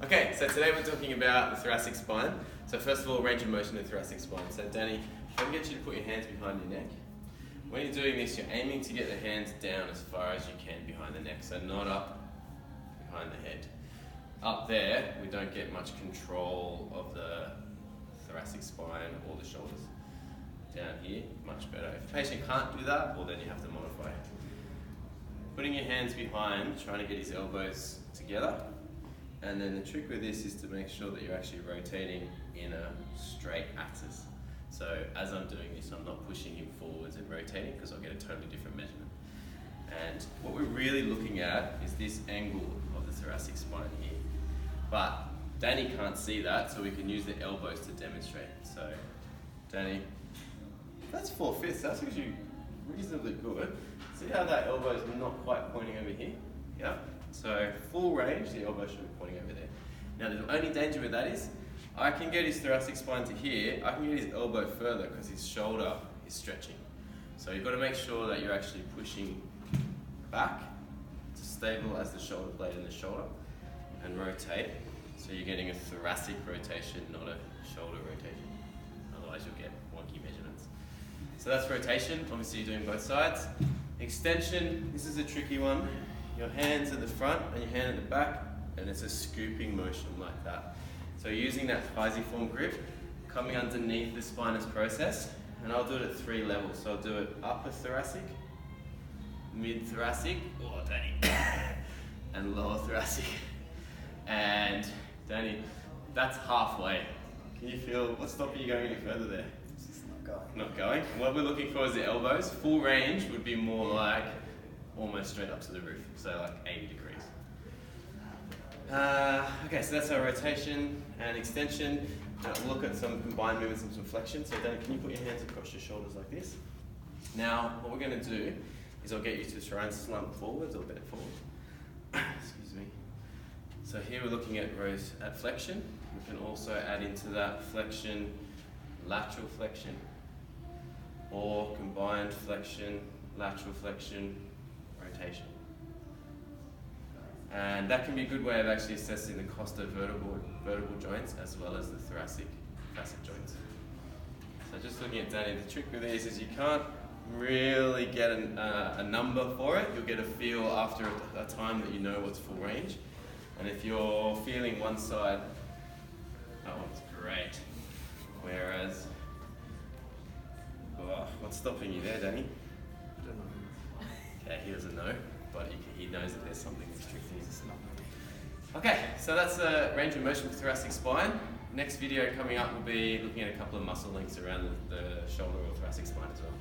Okay, so today we're talking about the thoracic spine. So first of all, range of motion in the thoracic spine. So Danny, if I can get you to put your hands behind your neck. When you're doing this, you're aiming to get the hands down as far as you can behind the neck, so not up behind the head. Up there, we don't get much control of the thoracic spine or the shoulders. Down here, much better. If the patient can't do that, well then you have to modify. Putting your hands behind, trying to get his elbows together. And then the trick with this is to make sure that you're actually rotating in a straight axis. So as I'm doing this, I'm not pushing him forwards and rotating because I'll get a totally different measurement. And what we're really looking at is this angle of the thoracic spine here. But Danny can't see that, so we can use the elbows to demonstrate. So Danny, that's 4/5, that's actually reasonably good. See how that elbow is not quite pointing over here? Yeah. So full range, the elbow should be pointing over there. Now the only danger with that is, I can get his thoracic spine to here, I can get his elbow further because his shoulder is stretching. So you've got to make sure that you're actually pushing back to stabilize the shoulder blade in the shoulder and rotate. So you're getting a thoracic rotation, not a shoulder rotation. Otherwise you'll get wonky measurements. So that's rotation, obviously you're doing both sides. Extension, this is a tricky one. Your hands at the front and your hand at the back, and it's a scooping motion like that. So using that physiform grip, coming underneath the spinous process, and I'll do it at 3 levels. So I'll do it upper thoracic, mid thoracic, oh Danny, and lower thoracic. And Danny, that's halfway. Can you feel, what's stopping you going any further there? It's just not going. Not going. And what we're looking for is the elbows. Full range would be more like almost straight up to the roof, so like 80 degrees. Okay, so that's our rotation and extension. We'll look at some combined movements and some flexion. So Danny, can you put your hands across your shoulders like this? Now, what we're going to do is I'll get you to try and slump forwards or bend forward. Excuse me. So here we're looking at flexion. We can also add into that flexion, lateral flexion, or combined flexion, lateral flexion, rotation. And that can be a good way of actually assessing the costo-vertebral joints as well as the thoracic facet joints. So just looking at Danny, the trick with these is you can't really get a number for it. You'll get a feel after a time that you know what's full range. And if you're feeling one side, that one's great. Whereas, what's stopping you there, Danny? I don't know. Okay, he doesn't know, but he knows that there's something that's tricky. Okay, so that's the range of motion for thoracic spine. Next video coming up will be looking at a couple of muscle links around the shoulder or thoracic spine as well.